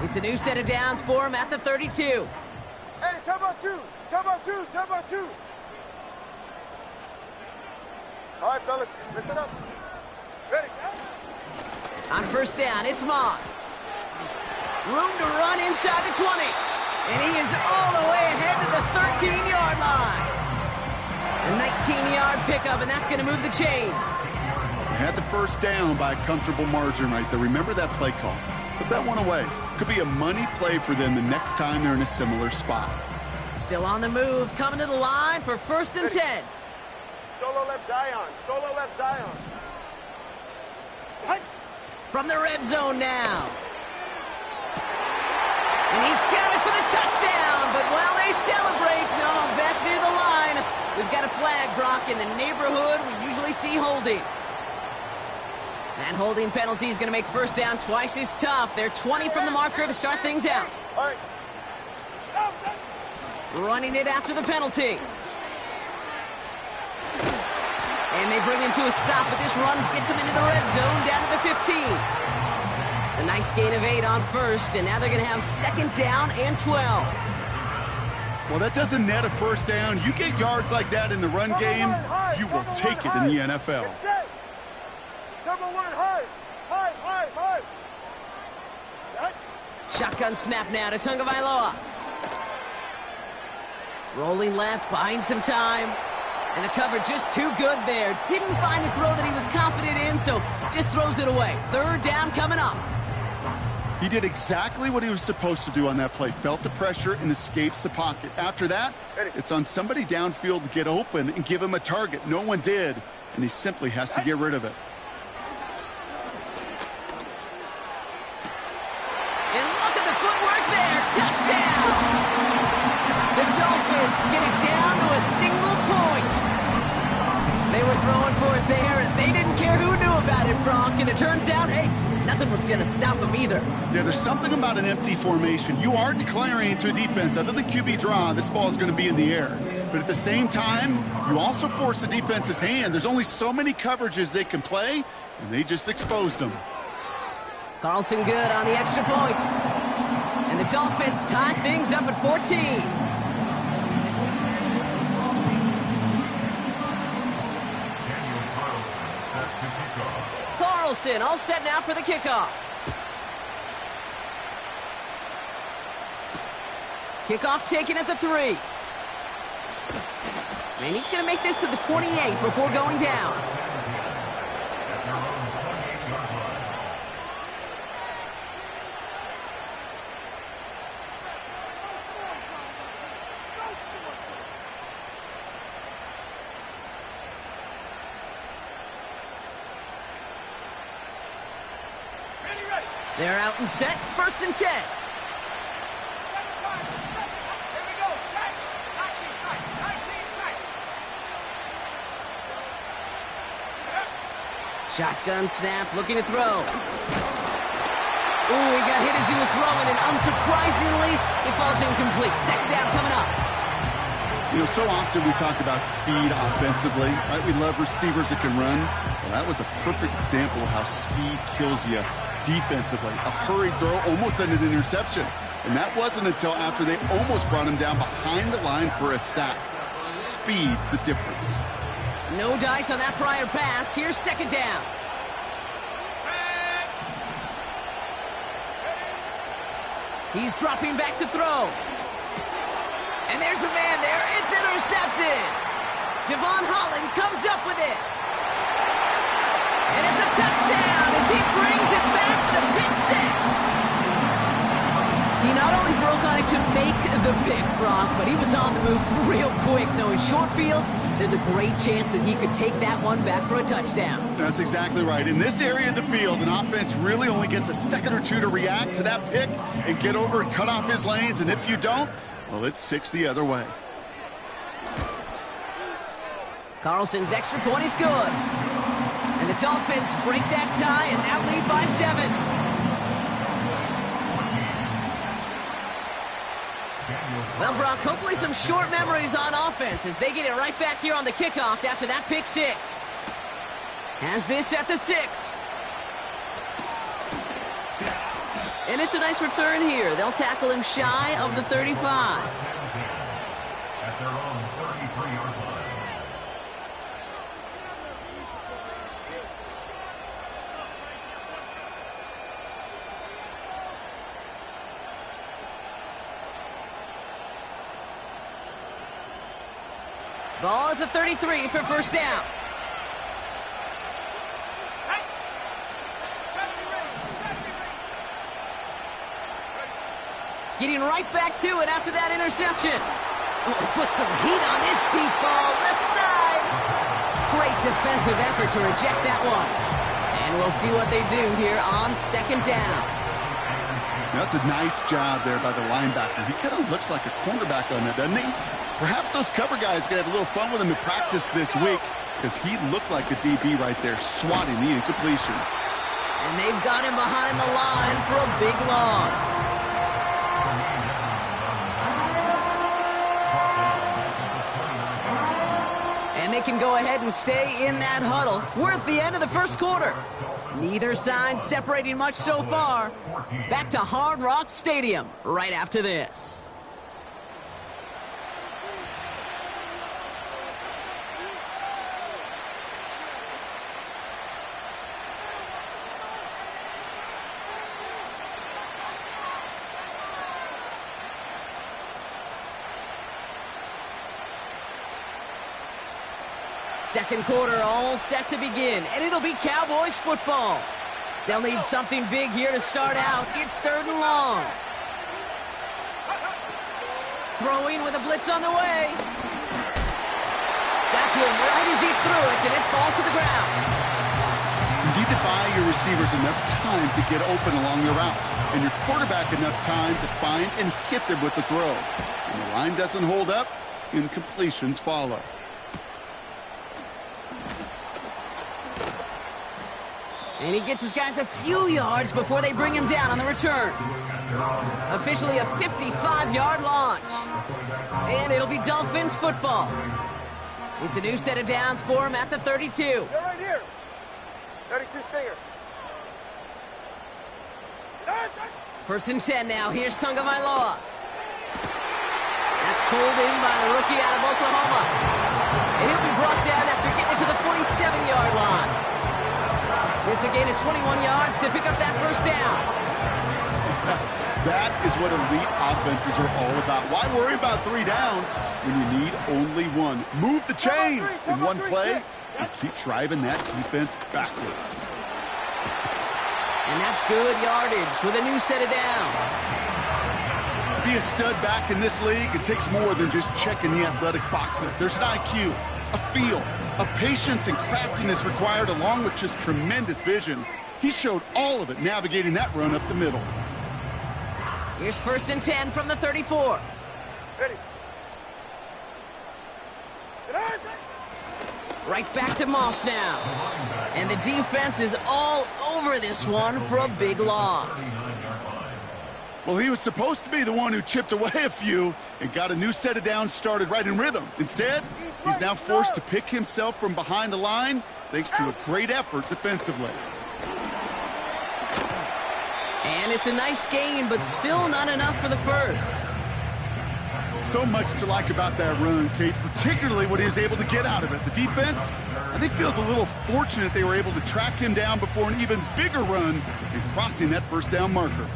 It's a new set of downs for him at the 32. Hey, turbo two! Turbo two! Turbo two! All right, fellas, listen up. Ready, set? On first down, it's Moss. Room to run inside the 20. And he is all the way ahead to the 13-yard line. A 19-yard pickup, and that's going to move the chains. They had the first down by a comfortable margin right there. Remember that play call. Put that one away. Could be a money play for them the next time they're in a similar spot. Still on the move, coming to the line for 1st and 10. Solo left Zion. Solo left Zion. From the red zone now. And he's got it for the touchdown, but while they celebrate, back near the line, we've got a flag, Brock, in the neighborhood we usually see holding. That holding penalty is going to make first down twice as tough. They're 20 from the marker to start things out. All right. Running it after the penalty. And they bring him to a stop, but this run gets him into the red zone down to the 15. A nice gain of 8 on first, and now they're going to have 2nd down and 12. Well, that doesn't net a first down. You get yards like that in the run game, you will take it in the NFL. Turbo one, high. High, high, high. Set. Shotgun snap now to Tagovailoa. Rolling left, buying some time. And the cover just too good there. Didn't find a throw that he was confident in, so just throws it away. 3rd down coming up. He did exactly what he was supposed to do on that play. Felt the pressure and escapes the pocket. After that, it's on somebody downfield to get open and give him a target. No one did, and he simply has to get rid of it. And look at the footwork there. Touchdown! The Dolphins get it down to a single point. They were throwing for it there, and they didn't care who knew about it, Bronk. And it turns out, hey, nothing was going to stop them either. Yeah, there's something about an empty formation. You are declaring to a defense, other than QB draw, this ball is going to be in the air. But at the same time, you also force the defense's hand. There's only so many coverages they can play, and they just exposed them. Carlson good on the extra point. And the Dolphins tie things up at 14. Carlson all set now for the kickoff. Kickoff taken at the 3. And he's going to make this to the 28 before going down. They're out and set, 1st and 10. Shotgun snap, looking to throw. Ooh, he got hit as he was throwing, and unsurprisingly, it falls incomplete. 2nd down coming up. You know, so often we talk about speed offensively, right? We love receivers that can run. Well, that was a perfect example of how speed kills you defensively. A hurried throw, almost an interception. And that wasn't until after they almost brought him down behind the line for a sack. Speed's the difference. No dice on that prior pass. Here's 2nd down. He's dropping back to throw. And there's a man there. It's intercepted. Javon Holland comes up with it. And it's a touchdown as he brings it back for the pick 6. He not only broke on it to make the pick, Brock, but he was on the move real quick. Knowing short fields, there's a great chance that he could take that one back for a touchdown. That's exactly right. In this area of the field, an offense really only gets a second or two to react to that pick and get over and cut off his lanes. And if you don't, well, it's 6 the other way. Carlson's extra point is good. And the Dolphins break that tie and now lead by 7. Well, Brock, hopefully some short memories on offense as they get it right back here on the kickoff after that pick 6. Has this at the 6. And it's a nice return here. They'll tackle him shy of the 35. At their own 33-yard line. Ball at the 33 for first down. Getting right back to it after that interception. Oh, put some heat on this deep ball, left side. Great defensive effort to reject that one. And we'll see what they do here on second down. That's a nice job there by the linebacker. He kind of looks like a cornerback on that, doesn't he? Perhaps those cover guys are going to have a little fun with him in practice this week because he looked like a DB right there, swatting the incompletion. And they've got him behind the line for a big loss. And they can go ahead and stay in that huddle. We're at the end of the first quarter. Neither side separating much so far. Back to Hard Rock Stadium right after this. Second quarter all set to begin, and it'll be Cowboys football. They'll need something big here to start out. It's third and long. Throwing with a blitz on the way. Got to him right as he threw it, and it falls to the ground. You need to buy your receivers enough time to get open along the route, and your quarterback enough time to find and hit them with the throw. When the line doesn't hold up, incompletions follow. And he gets his guys a few yards before they bring him down on the return. Officially a 55-yard launch. And it'll be Dolphins football. It's a new set of downs for him at the 32. They're right here. 32 Stinger. First and 10 now. Here's Tagovailoa. That's pulled in by the rookie out of Oklahoma. And he'll be brought down after getting it to the 47-yard line. It's a gain of 21 yards to pick up that first down. That is what elite offenses are all about. Why worry about 3 downs when you need only one? Move the chains in one play and keep driving that defense backwards. And that's good yardage with a new set of downs. To be a stud back in this league, it takes more than just checking the athletic boxes. There's an IQ, a feel, a patience and craftiness required along with just tremendous vision. He showed all of it navigating that run up the middle. Here's first and 10 from the 34. Ready. Right back to Moss now. And the defense is all over this one for a big loss. Well, he was supposed to be the one who chipped away a few and got a new set of downs started right in rhythm. Instead, he's now forced to pick himself from behind the line thanks to a great effort defensively. And it's a nice gain, but still not enough for the first. So much to like about that run, Kate, particularly what he was able to get out of it. The defense, I think, feels a little fortunate they were able to track him down before an even bigger run and crossing that first down marker.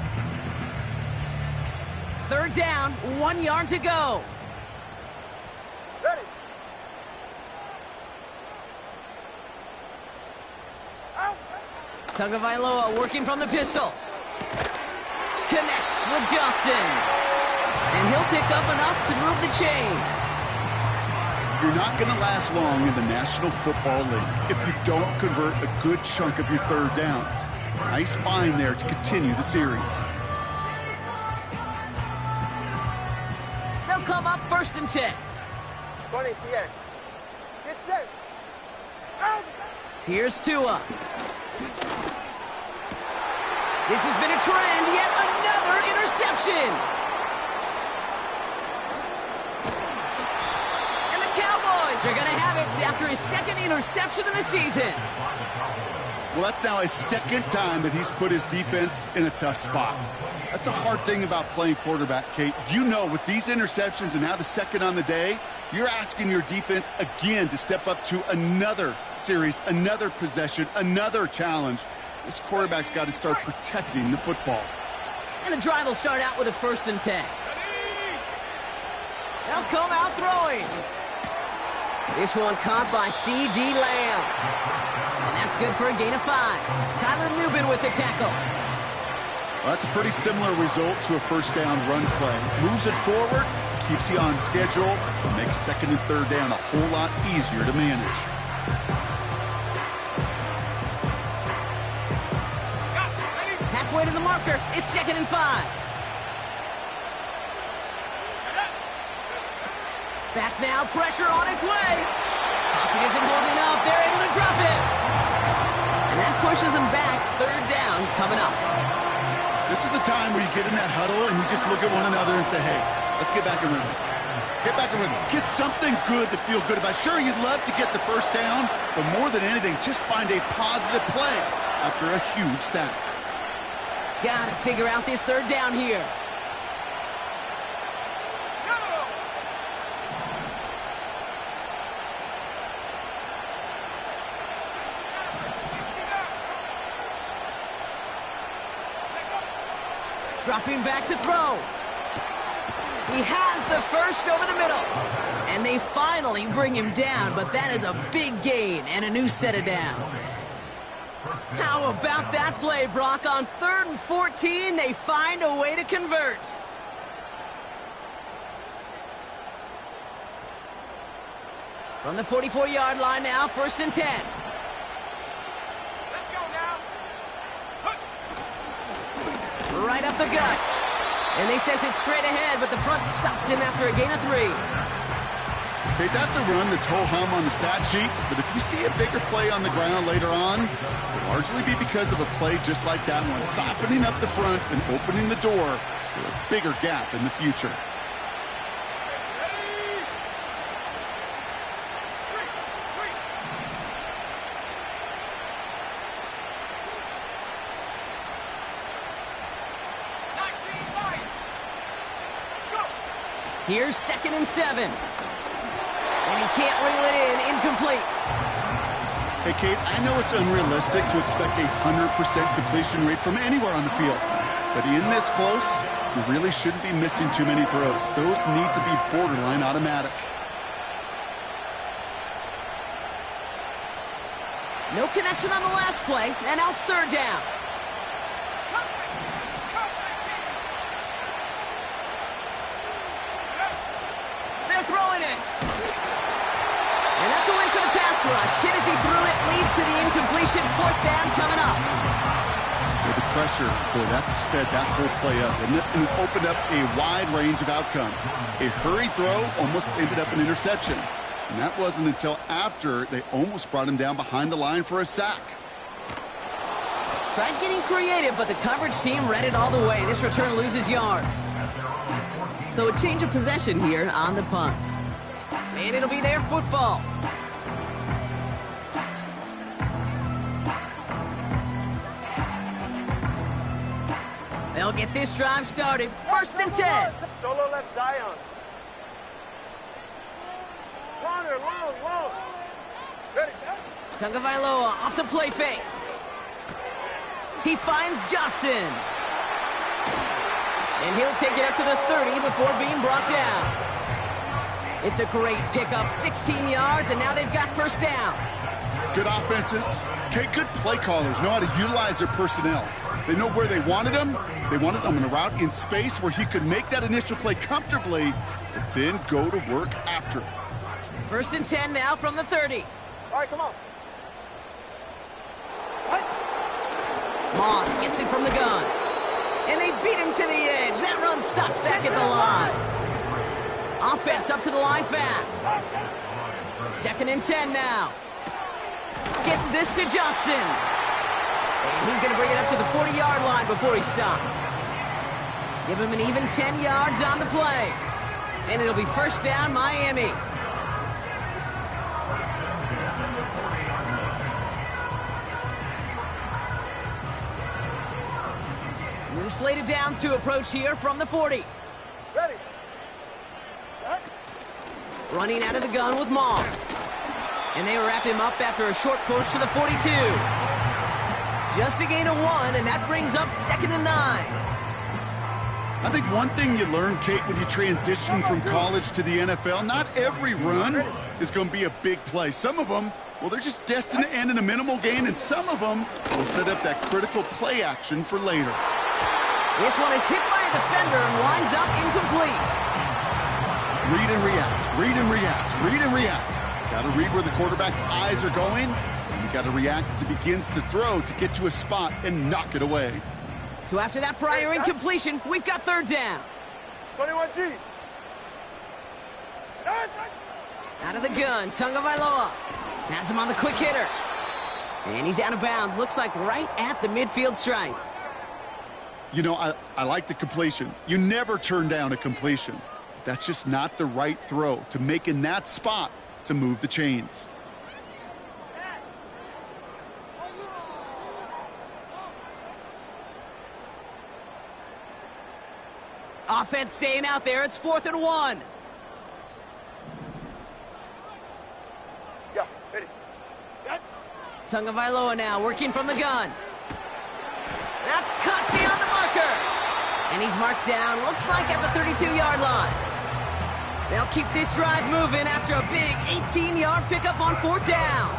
Third down, 1 yard to go. Ready. Out. Tagovailoa working from the pistol. Connects with Johnson. And he'll pick up enough to move the chains. You're not going to last long in the National Football League if you don't convert a good chunk of your third downs. Nice find there to continue the series. They'll come up first and 10. Bunny TX. Get set. Out. Here's Tua. This has been a trend, yet another interception. Cowboys are going to have it after his second interception of the season. Well, that's now his second time that he's put his defense in a tough spot. That's a hard thing about playing quarterback, Kate. You know, with these interceptions and now the second on the day, you're asking your defense again to step up to another series, another possession, another challenge. This quarterback's got to start protecting the football. And the drive will start out with a 1st and 10. They'll come out throwing. This one caught by C.D. Lamb. And that's good for a gain of 5. Tyler Nubin with the tackle. Well, that's a pretty similar result to a first down run play. Moves it forward, keeps you on schedule, and makes 2nd and 3rd down a whole lot easier to manage. Halfway to the marker, it's 2nd and 5. Back now, pressure on its way. Pocket isn't holding up, they're able to drop it. And that pushes them back, 3rd down coming up. This is a time where you get in that huddle and you just look at one another and say, hey, let's get back in rhythm. Get back in rhythm. Get something good to feel good about. Sure, you'd love to get the 1st down, but more than anything, just find a positive play after a huge sack. Gotta figure out this 3rd down here. Dropping back to throw. He has the 1st over the middle. And they finally bring him down, but that is a big gain and a new set of downs. How about that play, Brock? On 3rd and 14, they find a way to convert. From the 44-yard line now, 1st and 10. Right up the gut. And they sent it straight ahead, but the front stops him after a gain of 3. Okay, that's a run that's ho-hum on the stat sheet, but if you see a bigger play on the ground later on, it'll largely be because of a play just like that one, softening up the front and opening the door for a bigger gap in the future. Here's 2nd and 7. And he can't reel it in. Incomplete. Hey, Kate, I know it's unrealistic to expect a 100% completion rate from anywhere on the field. But in this close, you really shouldn't be missing too many throws. Those need to be borderline automatic. No connection on the last play, and now it's 3rd down. Throwing it. And that's a win for the pass rush. Hit as he threw it, leads to the incompletion. 4th down coming up. With the pressure, boy, that sped that whole play up. And it opened up a wide range of outcomes. A hurried throw almost ended up an interception. And that wasn't until after they almost brought him down behind the line for a sack. Tried getting creative, but the coverage team read it all the way. This return loses yards. So a change of possession here on the punt. And it'll be their football. They'll get this drive started. 1st and 10. Solo left Zion. Corner, long. Ready, set. Tagovailoa off the play fake. He finds Johnson. And he'll take it up to the 30 before being brought down. It's a great pickup, 16 yards, and now they've got 1st down. Good offenses. Okay, good play callers know how to utilize their personnel. They know where they wanted him. They wanted him in a route in space where he could make that initial play comfortably, but then go to work after. 1st and 10 now from the 30. All right, come on. What? Moss gets it from the gun. And they beat him to the edge. That run stopped back at the line. Offense up to the line fast. 2nd and 10 now. Gets this to Johnson. And he's going to bring it up to the 40-yard line before he stopped. Give him an even 10 yards on the play. And it'll be 1st down, Miami. Two slated downs to approach here from the 40. Ready. Set. Running out of the gun with Moss. And they wrap him up after a short push to the 42. Just a gain of 1, and that brings up 2nd and 9. I think one thing you learn, Kate, when you transition from college to the NFL, not every run is going to be a big play. Some of them, well, they're just destined to end in a minimal gain, and some of them will set up that critical play action for later. This one is hit by a defender and winds up incomplete. Read and react, read and react, read and react. Got to read where the quarterback's eyes are going, and you got to react as he begins to throw to get to a spot and knock it away. So after that prior incompletion, we've got 3rd down. 21G. Out of the gun, Tagovailoa has him on the quick hitter. And he's out of bounds, looks like right at the midfield stripe. You know, I like the completion. You never turn down a completion. That's just not the right throw to make in that spot to move the chains. Offense staying out there. It's 4th and 1. Yeah, ready. Set. Tagovailoa now working from the gun. That's cut beyond the marker. And he's marked down, looks like at the 32-yard line. They'll keep this drive moving after a big 18-yard pickup on 4th down.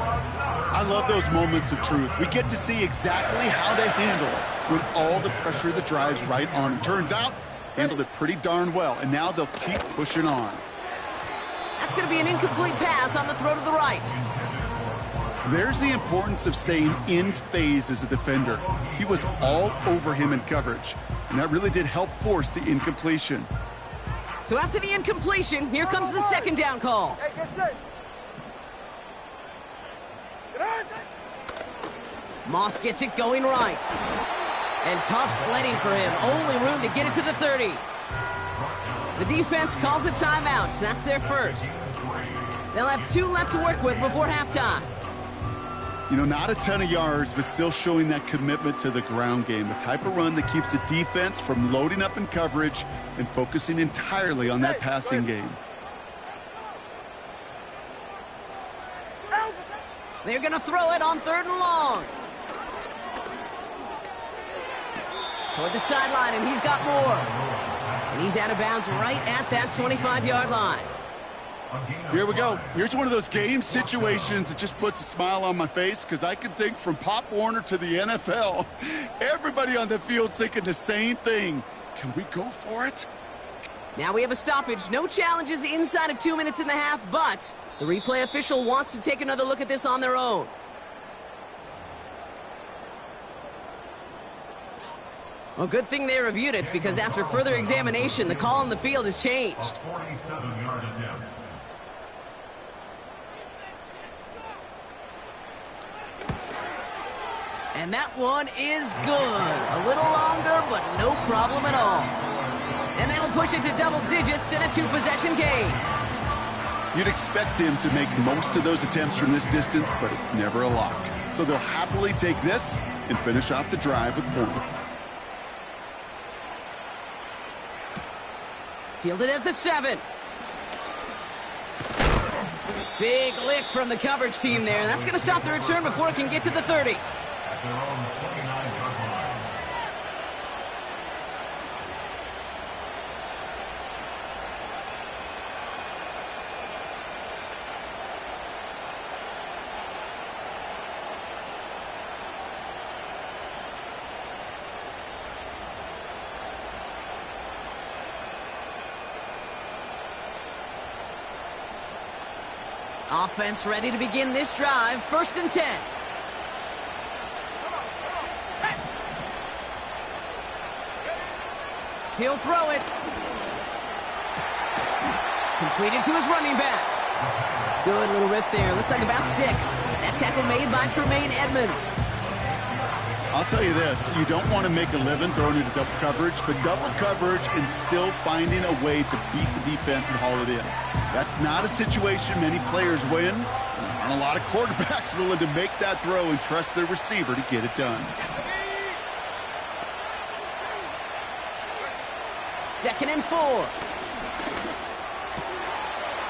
I love those moments of truth. We get to see exactly how they handle it when all the pressure of the drive's right on them. Turns out, handled it pretty darn well, and now they'll keep pushing on. That's going to be an incomplete pass on the throw to the right. There's the importance of staying in phase as a defender. He was all over him in coverage, and that really did help force the incompletion. So after the incompletion, here comes the 2nd down call. Hey, get set. Get on. Moss gets it going right. And tough sledding for him. Only room to get it to the 30. The defense calls a timeout. So that's their first. They'll have 2 left to work with before halftime. You know, not a ton of yards, but still showing that commitment to the ground game. The type of run that keeps the defense from loading up in coverage and focusing entirely on that passing game. They're going to throw it on 3rd and long. Toward the sideline, and he's got more. And he's out of bounds right at that 25-yard line. Here we go. Here's one of those game situations that just puts a smile on my face because I can think from Pop Warner to the NFL. Everybody on the field thinking the same thing. Can we go for it? Now we have a stoppage. No challenges inside of 2 minutes and a half, but the replay official wants to take another look at this on their own. Well, good thing they reviewed it because after further examination, the call on the field has changed. 47-yard attempt. And that one is good. A little longer, but no problem at all. And that'll push it to double digits in a 2-possession game. You'd expect him to make most of those attempts from this distance, but it's never a lock. So they'll happily take this and finish off the drive with points. Fielded at the 7. Big lick from the coverage team there. That's going to stop the return before it can get to the 30. At their own 29-yard line. Offense ready to begin this drive. 1st and 10. He'll throw it. Completed to his running back. Good little rip there. Looks like about 6. That tackle made by Tremaine Edmonds. I'll tell you this, you don't want to make a living throwing into double coverage, but double coverage and still finding a way to beat the defense and haul it in. That's not a situation many players win, and a lot of quarterbacks willing to make that throw and trust their receiver to get it done. 2nd and 4.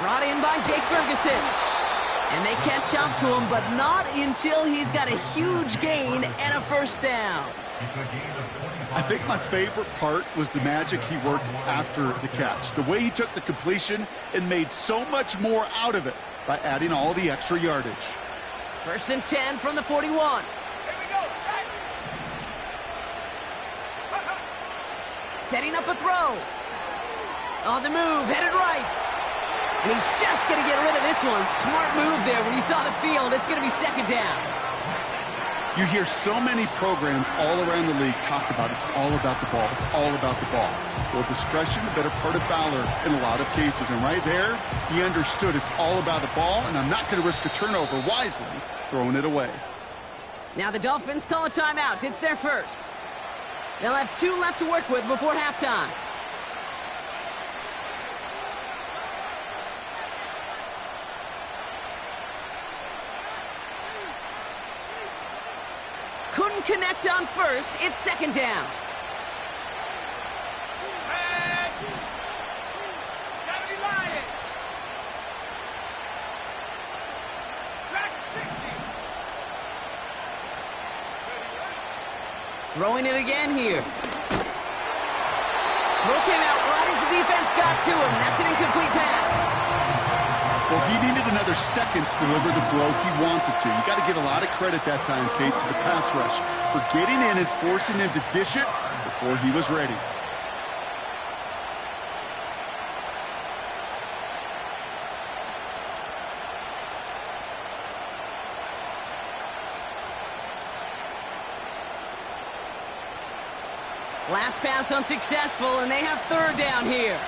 Brought in by Jake Ferguson. And they catch up to him, but not until he's got a huge gain and a first down. I think my favorite part was the magic he worked after the catch. The way he took the completion and made so much more out of it by adding all the extra yardage. 1st and 10 from the 41. Setting up a throw. On the move, headed right. And he's just going to get rid of this one. Smart move there. When you saw the field, it's going to be 2nd down. You hear so many programs all around the league talk about it's all about the ball. It's all about the ball. Well, discretion, the better part of valor in a lot of cases. And right there, he understood it's all about the ball, and I'm not going to risk a turnover wisely, throwing it away. Now the Dolphins call a timeout. It's their first. They'll have 2 left to work with before halftime. Couldn't connect on first. It's 2nd down. Throwing it again here. Throw came out right as the defense got to him. That's an incomplete pass. Well, he needed another second to deliver the throw he wanted to. You got to give a lot of credit that time, Kate, to the pass rush for getting in and forcing him to dish it before he was ready. Last pass unsuccessful, and they have 3rd down here.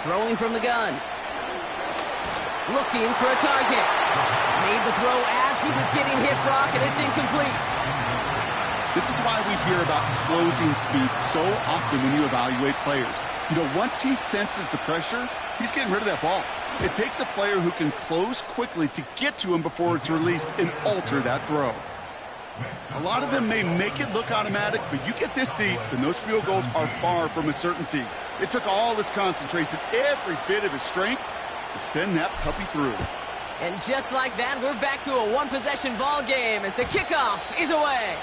Throwing from the gun. Looking for a target. Made the throw as he was getting hit, Brock, and it's incomplete. This is why we hear about closing speed so often when you evaluate players. You know, once he senses the pressure, he's getting rid of that ball. It takes a player who can close quickly to get to him before it's released and alter that throw. A lot of them may make it look automatic, but you get this deep, and those field goals are far from a certainty. It took all his concentration, every bit of his strength, to send that puppy through. And just like that, we're back to a one-possession ball game as the kickoff is away.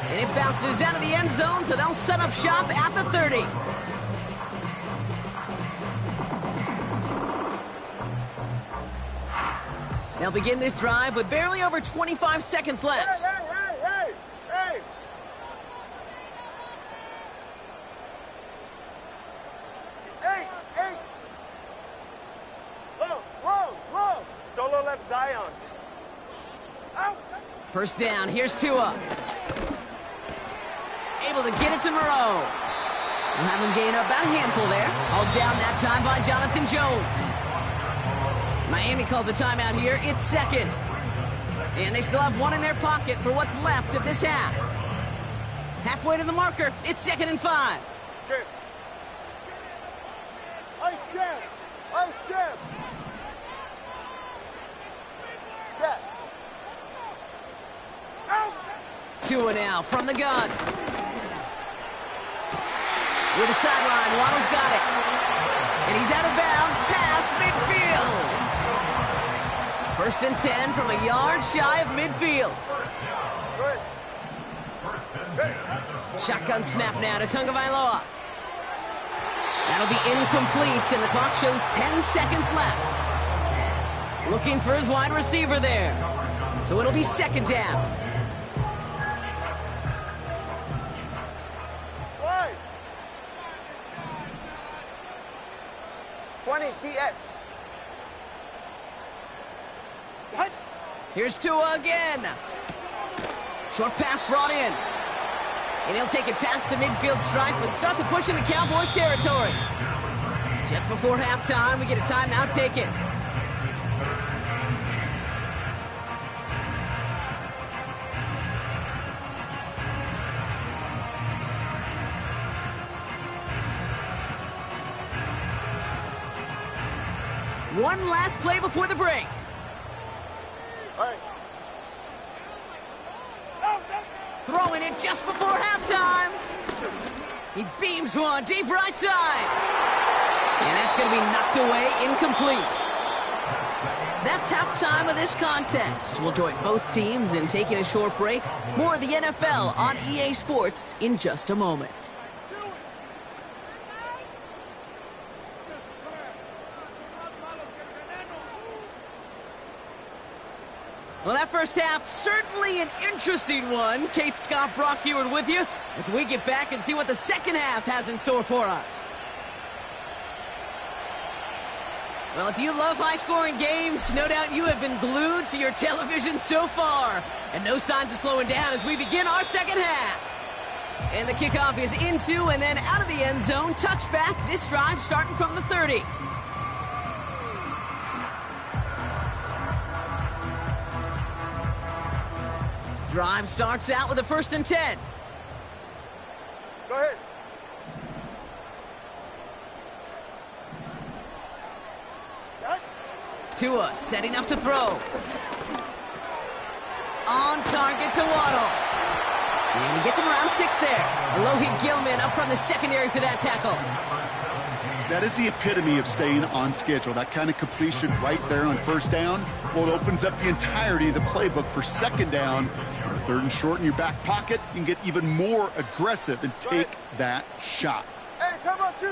And it bounces out of the end zone, so they'll set up shop at the 30. They'll begin this drive with barely over 25 seconds left. Hey! Low! Solo left Zion. Out! 1st down, here's Tua. Able to get it to Moreau. We'll have him gain about a handful there. All down that time by Jonathan Jones. Miami calls a timeout here. It's 2nd. And they still have 1 in their pocket for what's left of this half. Halfway to the marker. It's 2nd and 5. Jim. Ice jam. Step. Out. Tua now from the gun. With the sideline, Waddle's got it. And he's out of bounds past midfield. 1st and 10 from a yard shy of midfield. Shotgun snap now to Tagovailoa. That'll be incomplete, and the clock shows 10 seconds left. Looking for his wide receiver there. So it'll be 2nd down. Why? 20 TX. What? Here's Tua again. Short pass brought in. And he'll take it past the midfield stripe and start the push into Cowboys territory. Just before halftime, we get a timeout taken. One last play before the break. Hey. Throwing it just before halftime. He beams one deep right side. And that's going to be knocked away, incomplete. That's halftime of this contest. We'll join both teams in taking a short break. More of the NFL on EA Sports in just a moment. Well, that first half, certainly an interesting one. Kate Scott, Brock Heward with you as we get back and see what the second half has in store for us. Well, if you love high-scoring games, no doubt you have been glued to your television so far. And no signs of slowing down as we begin our second half. And the kickoff is into and then out of the end zone. Touchback, this drive starting from the 30. Drive starts out with a 1st and 10. Go ahead. Set. Tua setting up to throw. On target to Waddle. And he gets him around 6 there. Alohi Gilman up from the secondary for that tackle. That is the epitome of staying on schedule. That kind of completion right there on 1st down. Well, it opens up the entirety of the playbook for 2nd down. 3rd and short in your back pocket. You can get even more aggressive and take that shot. Hey, time out 2.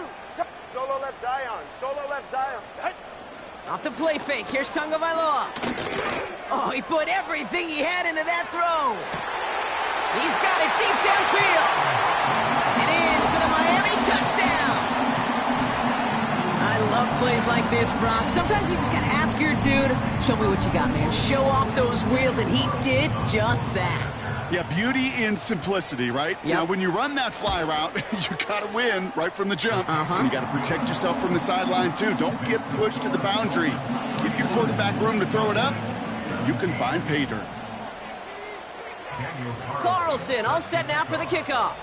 Solo left Zion. Solo left Zion. Off the play fake. Here's Tonga Vailoa. Oh, he put everything he had into that throw. He's got it deep downfield. And in for the Miami touchdown. I love plays like this, Brock. Sometimes you just gotta ask your dude, show me what you got, man. Show off those wheels, and he did just that. Yeah, beauty in simplicity, right? Yep. Now, when you run that fly route, you gotta win right from the jump. And you gotta protect yourself from the sideline, too. Don't get pushed to the boundary. Give your quarterback room to throw it up. You can find pay dirt. Carlson all set now for the kickoff.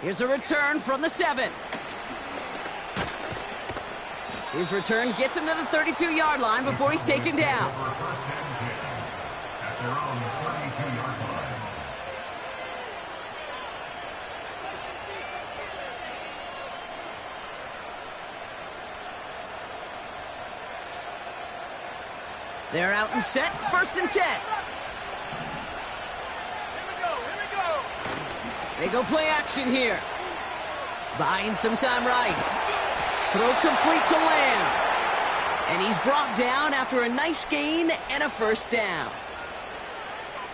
Here's a return from the 7. His return gets him to the 32-yard line before he's taken down. At their own 32-yard line. They're out and set. 1st and 10. They go play action here. Buying some time right. Throw complete to Lamb. And he's brought down after a nice gain and a 1st down.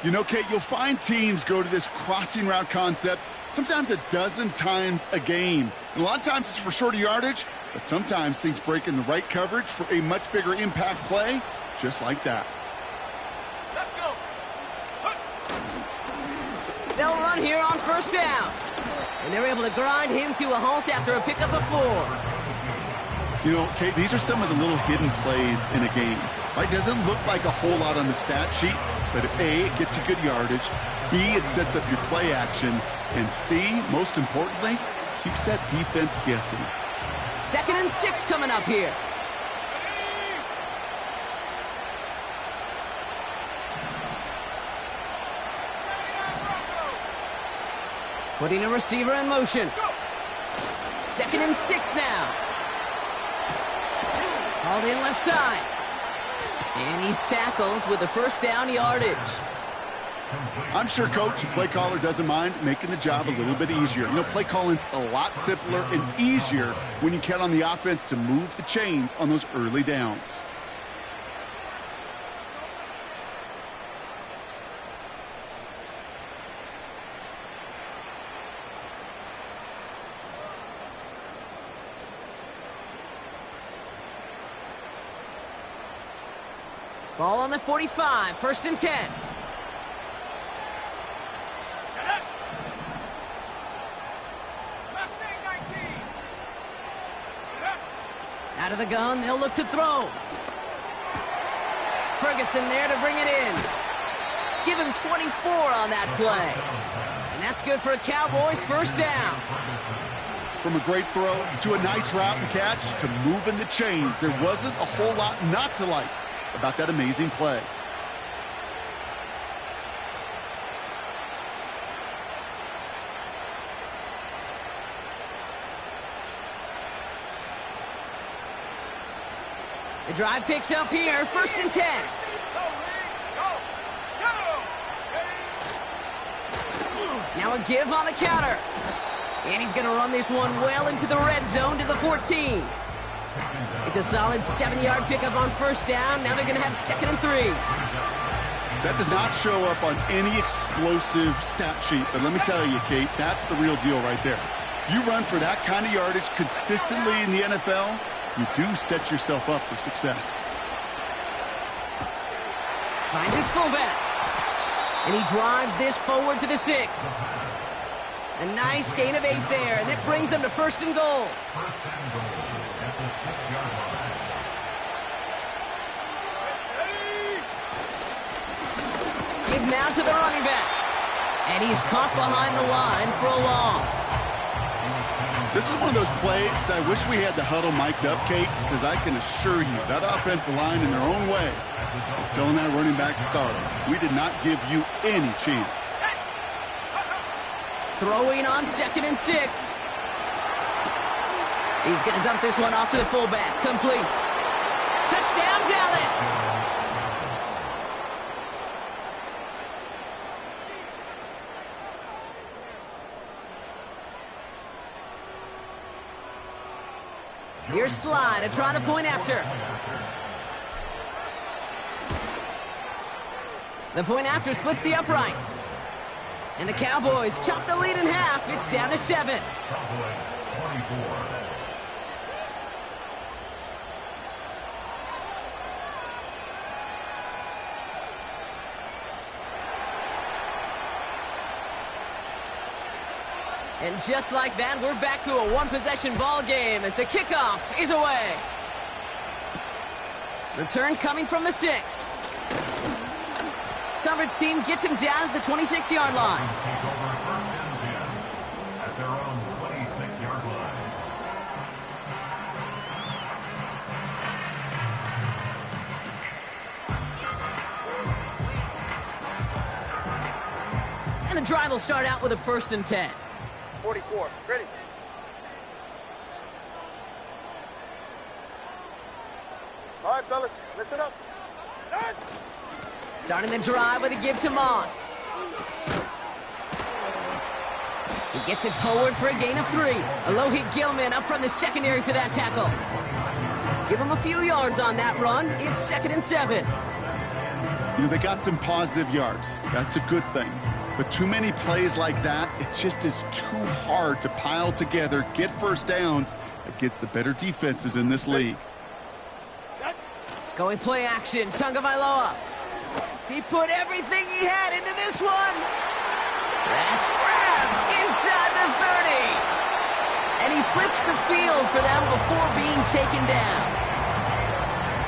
You know, Kate, you'll find teams go to this crossing route concept sometimes a dozen times a game. And a lot of times it's for shorter yardage, but sometimes things break in the right coverage for a much bigger impact play, just like that. Let's go. They'll run here on 1st down. And they're able to grind him to a halt after a pickup of 4. You know, Kate, these are some of the little hidden plays in a game. Right? Doesn't look like a whole lot on the stat sheet, but A, it gets you good yardage. B, it sets up your play action. And C, most importantly, keeps that defense guessing. 2nd and 6 coming up here. Putting a receiver in motion. 2nd and 6 now. Called in left side. And he's tackled with the 1st down yardage. I'm sure Coach, play caller, doesn't mind making the job a little bit easier. You know, play calling's a lot simpler and easier when you count on the offense to move the chains on those early downs. Ball on the 45, 1st and 10. Out of the gun, they'll look to throw. Ferguson there to bring it in. Give him 24 on that play. And that's good for a Cowboys 1st down. From a great throw to a nice route and catch to moving the chains, there wasn't a whole lot not to like about that amazing play. The drive picks up here, 1st and 10. Now a give on the counter. And he's going to run this one well into the red zone to the 14. It's a solid 7-yard pickup on 1st down. Now they're going to have 2nd and 3. That does not show up on any explosive stat sheet, but let me tell you, Kate, that's the real deal right there. You run for that kind of yardage consistently in the NFL, you do set yourself up for success. Finds his fullback. And he drives this forward to the 6. A nice gain of 8 there, and it brings them to 1st and goal. First and goal at the 6-yard line. Give now to the running back. And he's caught behind the line for a loss. This is one of those plays that I wish we had the huddle mic'd up, Kate, because I can assure you that offensive line in their own way is telling that running back, sorry, we did not give you any chance. Throwing on 2nd and 6. He's going to dump this one off to the fullback. Complete. Touchdown, Dallas. Here's Slide to try the point after. The point after splits the uprights. And the Cowboys chop the lead in half. It's down to 7. Cowboys 24. And just like that, we're back to a one-possession ball game as the kickoff is away. Return coming from the 6. Coverage team gets him down at the 26-yard line. Take over 1st and 10 at their own 26-yard line. And the drive will start out with a 1st and 10. 44. Ready. All right, fellas, listen up. Starting the drive with a give to Moss. He gets it forward for a gain of 3. Alohi Gilman up from the secondary for that tackle. Give him a few yards on that run. It's 2nd and 7. You know, they got some positive yards. That's a good thing. But too many plays like that, it just is too hard to pile together, get 1st downs against the better defenses in this league. Going play action, Tagovailoa. He put everything he had into this one. That's grabbed inside the 30. And he flips the field for them before being taken down.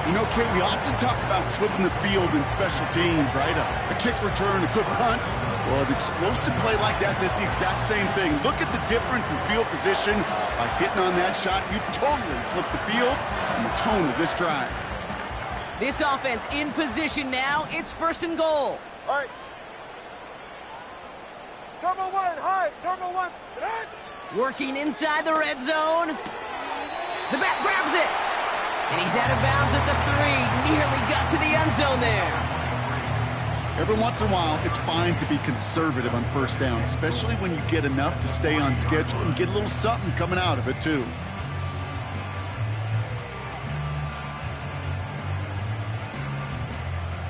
You know, Kate, we often talk about flipping the field in special teams, right? A kick return, a good punt. Well, an explosive play like that does the exact same thing. Look at the difference in field position. By hitting on that shot, you've totally flipped the field and the tone of this drive. This offense in position now. It's 1st and goal. All right. Turbo 1, high. Turbo 1. Working inside the red zone. The back grabs it. And he's out of bounds at the 3. Nearly got to the end zone there. Every once in a while, it's fine to be conservative on 1st down, especially when you get enough to stay on schedule and get a little something coming out of it, too.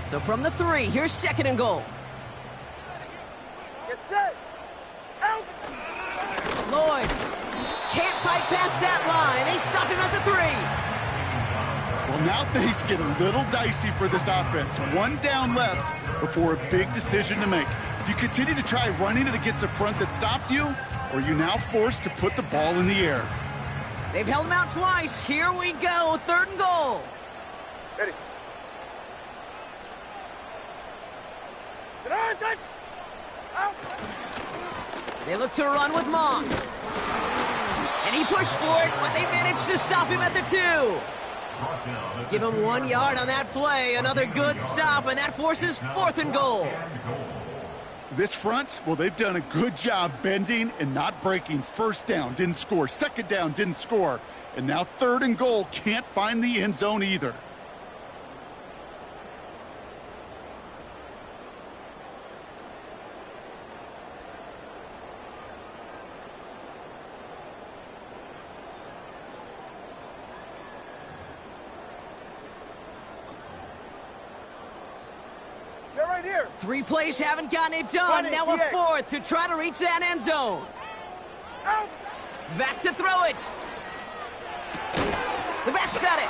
So from the 3, here's 2nd and goal. Get set. Out. Lloyd can't fight past that line. They stop him at the 3. Well, now things get a little dicey for this offense. 1 down left before a big decision to make. Do you continue to try running it against a front that stopped you, or are you now forced to put the ball in the air? They've held him out twice. Here we go, 3rd and goal. Ready. They look to run with Moss. And he pushed for it, but they managed to stop him at the 2. Give him 1 yard on that play. Another good stop, and that forces 4th and goal. This front, well, they've done a good job bending and not breaking. First down, didn't score. Second down, didn't score. And now 3rd and goal, can't find the end zone either. Get right here. 3 plays haven't gotten it done. 20, Now a DX. 4th to try to reach that end zone. Out. Back to throw it. The back's got it.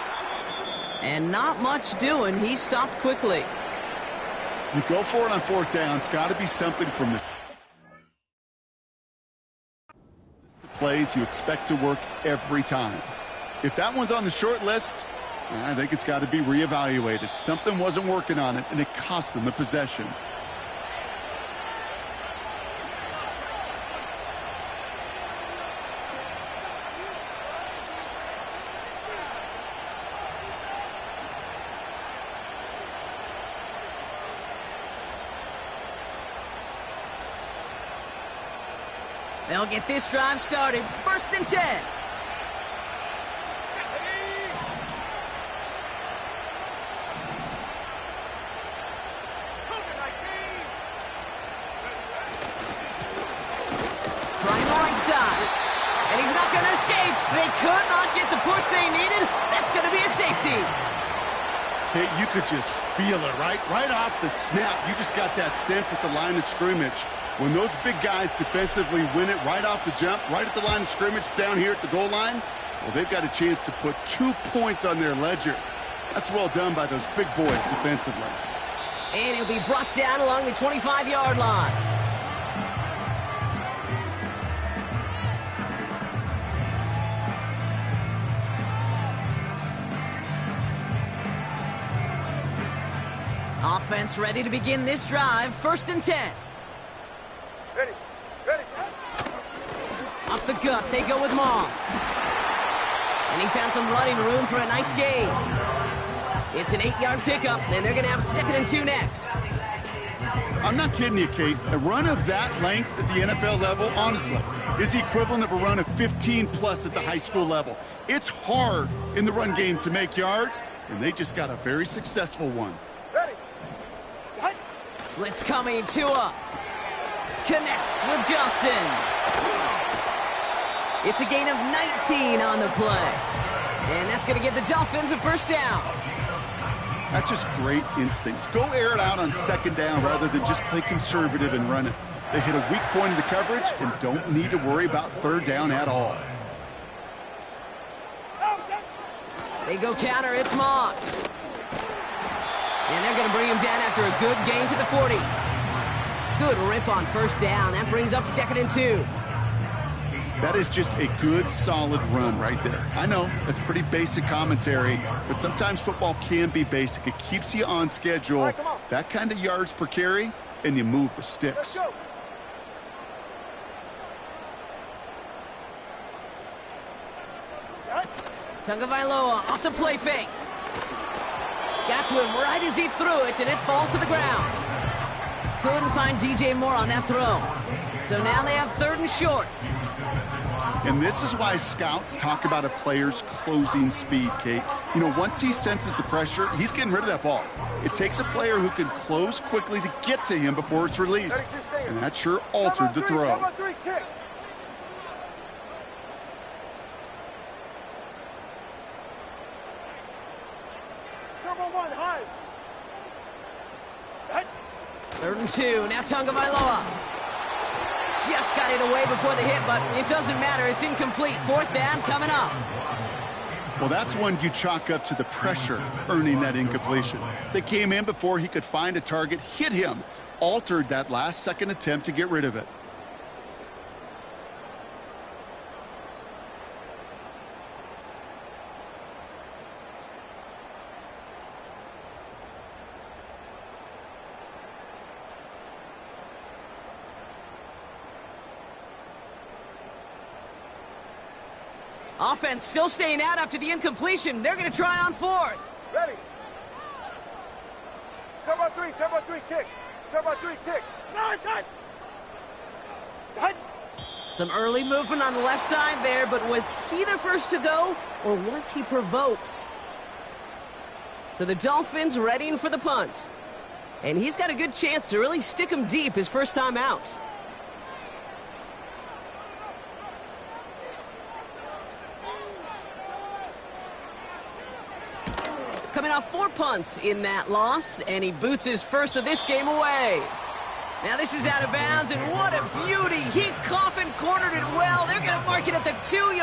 And not much doing. He stopped quickly. You go for it on 4th down. It's got to be something from the plays you expect to work every time. If that one's on the short list, I think it's got to be reevaluated. Something wasn't working on it, and it cost them the possession. They'll get this drive started. 1st and 10. Trying the right side. And he's not going to escape. They could not get the push they needed. That's going to be a safety. Kate, you could just feel it, right? Right off the snap, you just got that sense at the line of scrimmage. When those big guys defensively win it right off the jump, right at the line of scrimmage down here at the goal line, well, they've got a chance to put 2 points on their ledger. That's well done by those big boys defensively. And he'll be brought down along the 25-yard line. Offense ready to begin this drive. 1st and 10. Ready. Ready. Up the gut, they go with Moss. And he found some running room for a nice gain. It's an 8-yard pickup, and they're going to have 2nd and 2 next. I'm not kidding you, Kate. A run of that length at the NFL level, honestly, is the equivalent of a run of 15-plus at the high school level. It's hard in the run game to make yards, and they just got a very successful one. Ready. Hut. Blitz coming, Tua. Connects with Johnson. It's a gain of 19 on the play. And that's going to give the Dolphins a 1st down. That's just great instincts. Go air it out on 2nd down rather than just play conservative and run it. They hit a weak point in the coverage and don't need to worry about 3rd down at all. They go counter, it's Moss. And they're going to bring him down after a good gain to the 40. Good rip on 1st down. That brings up 2nd and 2. That is just a good, solid run right there. I know, that's pretty basic commentary, but sometimes football can be basic. It keeps you on schedule, All right, come on. that kind of yards per carry, and you move the Let's sticks. go. Hut. Tagovailoa off the play fake. Got to him right as he threw it, and it falls to the ground. Couldn't find DJ Moore on that throw. So now they have 3rd and short. And this is why scouts talk about a player's closing speed, Kate. You know, once he senses the pressure, he's getting rid of that ball. It takes a player who can close quickly to get to him before it's released. Ready, just stay here. And that sure altered the throw. Come on, 3, kick. Turbo 1, high. Hut. 3rd and 2. Now Tagovailoa. Just got it away before the hit, but it doesn't matter. It's incomplete. 4th down coming up. Well, that's one you chalk up to the pressure earning that incompletion. They came in before he could find a target, hit him, altered that last-second attempt to get rid of it. Offense still staying out after the incompletion. They're going to try on fourth. Ready. Turbo three, kick. Turbo three, kick. Nine. Hut. Some early movement on the left side there, but was he the first to go, or was he provoked? So the Dolphins readying for the punt. And he's got a good chance to really stick him deep his first time out. Coming off 4 punts in that loss, and he boots his first of this game away. Now this is out of bounds, and what a beauty. He coffin cornered it well. They're going to mark it at the 2-yard